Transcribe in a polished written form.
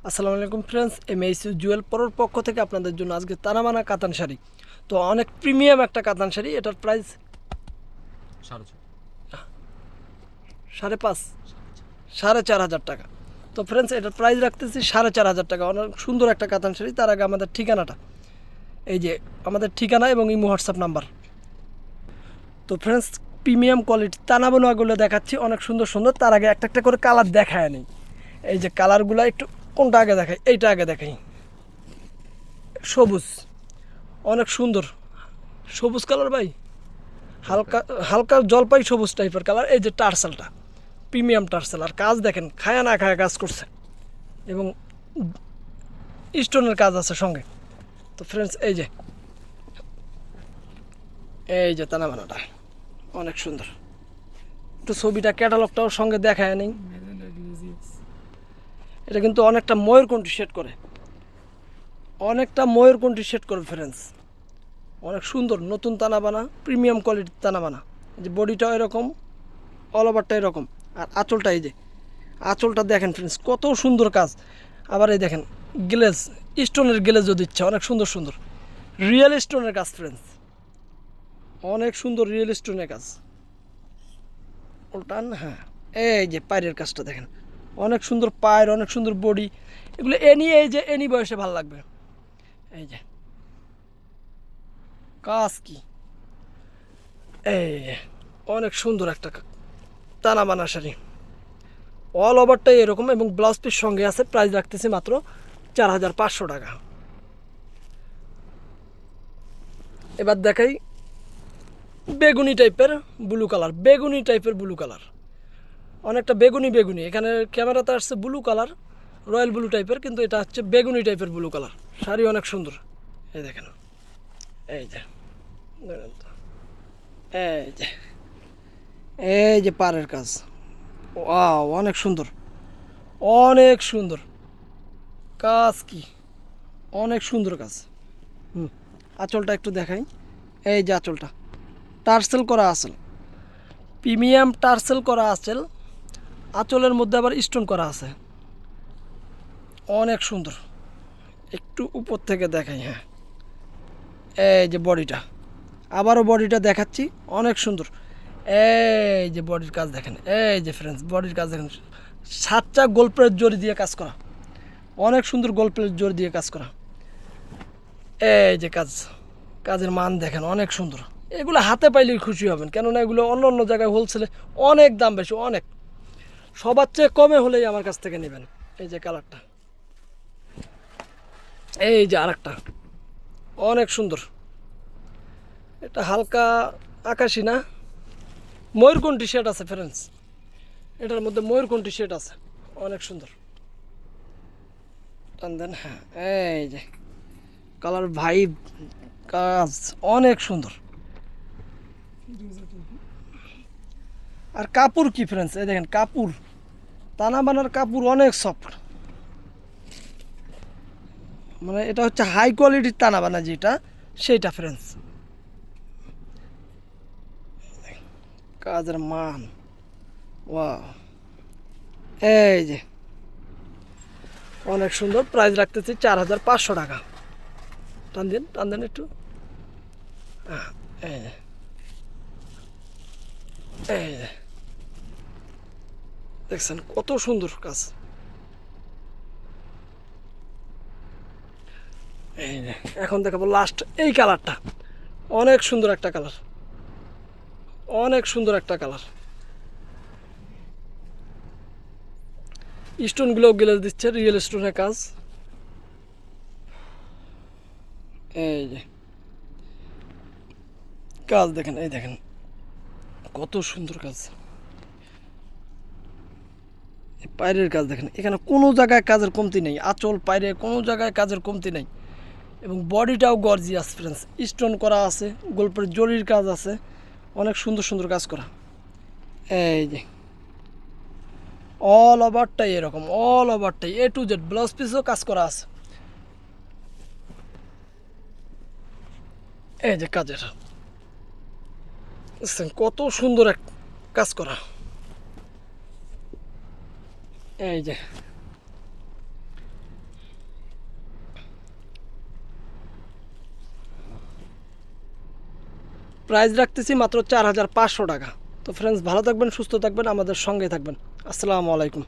আসসালামু আলাইকুম ফ্রেন্ডস, এমএসইউ জুয়েল পরোর পক্ষ থেকে আপনাদের জন্য আজকে তানাবানা কাতান শাড়ি। তো অনেক প্রিমিয়াম একটা কাতান শাড়ি, এটার প্রাইস 5.5 4.5 হাজার টাকা। তো ফ্রেন্ডস, এটার প্রাইস রাখতেছি 4.5 হাজার টাকা। অনেক সুন্দর একটা কাতান শাড়ি। তার আগে আমাদের ঠিকানাটা, এই যে আমাদের ঠিকানা এবং ইমো হোয়াটসঅ্যাপ নাম্বার। তো ফ্রেন্ডস, প্রিমিয়াম কোয়ালিটি তানাবানাগুলো দেখাচ্ছি, অনেক সুন্দর সুন্দর। তার আগে একটা একটা করে কালার দেখায় নেই। এই যে কালারগুলো একটু কোনটা আগে দেখাই, এইটা আগে দেখাই। সবুজ, অনেক সুন্দর সবুজ কালার ভাই, হালকা হালকা জলপাই সবুজ টাইপের কালার। এই যে টার্সেলটা, প্রিমিয়াম টার্সেল, আর কাজ দেখেন, খায়া না খায়া কাজ করছে এবং স্টোনের কাজ আছে সঙ্গে। তো ফ্রেন্ডস, এই যে তানাবানাটা অনেক সুন্দর। একটু ছবিটা ক্যাটালগটাও সঙ্গে দেখায় নেই। এটা কিন্তু অনেকটা ময়ূরকণ্ঠী শেড করে, অনেকটা ময়ূরকণ্ঠী শেড করে ফ্রেন্ডস। অনেক সুন্দর নতুন তানাবানা, প্রিমিয়াম কোয়ালিটির তানাবানা। এই যে বডিটাও এরকম, অল ওভারটা এরকম, আর আঁচলটা, এই যে আঁচলটা দেখেন ফ্রেন্ডস, কত সুন্দর কাজ। আবার এই দেখেন গ্লেজ, স্টোনের গ্লেজও দিচ্ছে, অনেক সুন্দর সুন্দর রিয়েল স্টোনের কাজ ফ্রেন্ডস, অনেক সুন্দর রিয়েল স্টোনের কাজ। উল্টান, হ্যাঁ, এই যে পায়ের কাজটা দেখেন, অনেক সুন্দর পায়ের, অনেক সুন্দর বডি। এগুলো এই যে এনি বয়সে ভালো লাগবে। এই যে কাজ কি, এই অনেক সুন্দর একটা টানা বানা শাড়ি, অল ওভারটাই এরকম এবং ব্লাউজ পিস সঙ্গে আছে। প্রাইস রাখতেছি মাত্র 4,500 টাকা। এবার দেখাই বেগুনি টাইপের ব্লু কালার, বেগুনি টাইপের ব্লু কালার, অনেকটা বেগুনি বেগুনি। এখানে ক্যামেরাতে আসছে ব্লু কালার, রয়্যাল ব্লু টাইপের, কিন্তু এটা হচ্ছে বেগুনি টাইপের ব্লু কালার। শাড়ি অনেক সুন্দর। এই দেখেন, এই যে দেখেন তো, এই যে এই যে পাড়ের কাজ, ওয়াও অনেক সুন্দর, অনেক সুন্দর কাজ কি, অনেক সুন্দর কাজ। হুম, আঁচলটা একটু দেখাই। এই যে আঁচলটা টার্সেল করা আঁচল, প্রিমিয়াম টার্সেল করা আঁচল। আঁচলের মধ্যে আবার স্টোন করা আছে, অনেক সুন্দর। একটু উপর থেকে দেখাই, হ্যাঁ, এই যে বডিটা, আবারও বডিটা দেখাচ্ছি, অনেক সুন্দর। এই যে বডির কাজ দেখেন, এই যে ফ্রেন্ডস বডির কাজ দেখেন, 7টা গোল্পের জড়ি দিয়ে কাজ করা, অনেক সুন্দর গোল্পের জড়ি দিয়ে কাজ করা। এই যে কাজ, কাজের মান দেখেন, অনেক সুন্দর। এগুলো হাতে পাইলেই খুশি হবেন, কেননা এগুলো অন্য অন্য জায়গায় হোলসেলে অনেক দাম বেশি, অনেক। সবার চেয়ে কমে হলেই আমার কাছ থেকে নেবেন। এই যে কালারটা, এই যে আরেকটা অনেক সুন্দর। এটা হালকা আকাশি না, ময়ূরকণ্ঠী শেড আছে ফ্রেন্ডস, এটার মধ্যে ময়ূরকণ্ঠী শেড আছে, অনেক সুন্দর। টান দেন, হ্যাঁ, এই যে কালার ভাইব, কাজ অনেক সুন্দর। আর কাপড় কি ফ্রেন্ডস, এই দেখেন কাপড়, তানা বানার কাপড় অনেক সফট, মানে এটা হচ্ছে হাই কোয়ালিটির তানা বানা যেটা, সেইটা ফ্রেন্ডস। কাজের মান, ওয়াও, এই যে অনেক সুন্দর। প্রাইস রাখতেছি 4,500 টাকা। টান দিন, টান দেন একটু, এই যে, এই যে দেখছেন কত সুন্দর কাজ। এই যে এখন দেখাবো লাস্ট এই কালারটা, অনেক সুন্দর একটা কালার, অনেক সুন্দর একটা কালার। স্টোনগুলো গেলে দিচ্ছে, রিয়েল স্টোনের কাজ। এই যে কাজ দেখেন, এই দেখেন কত সুন্দর কাজ। পায়ের কাজ দেখেন, এখানে কোনো জায়গায় কাজের কমতি নেই, আঁচল পায়রে কোনো জায়গায় কাজের কমতি নেই। এবং বডিটাও গর্জিয়াস ফ্রেন্ডস, স্টোন করা আছে, গল্পের জরির কাজ আছে, অনেক সুন্দর সুন্দর কাজ করা। এই যে অল ওভারটাই এরকম, all ওভারটাই A to Z, blouse পিসও কাজ করা আছে। এই যে কাজের দেখছেন কত সুন্দর এক কাজ করা। এই যে প্রাইস রাখতেছি মাত্র 4500 টাকা। তো ফ্রেন্ডস, ভালো থাকবেন, সুস্থ থাকবেন, আমাদের সঙ্গে থাকবেন। আসসালামু আলাইকুম।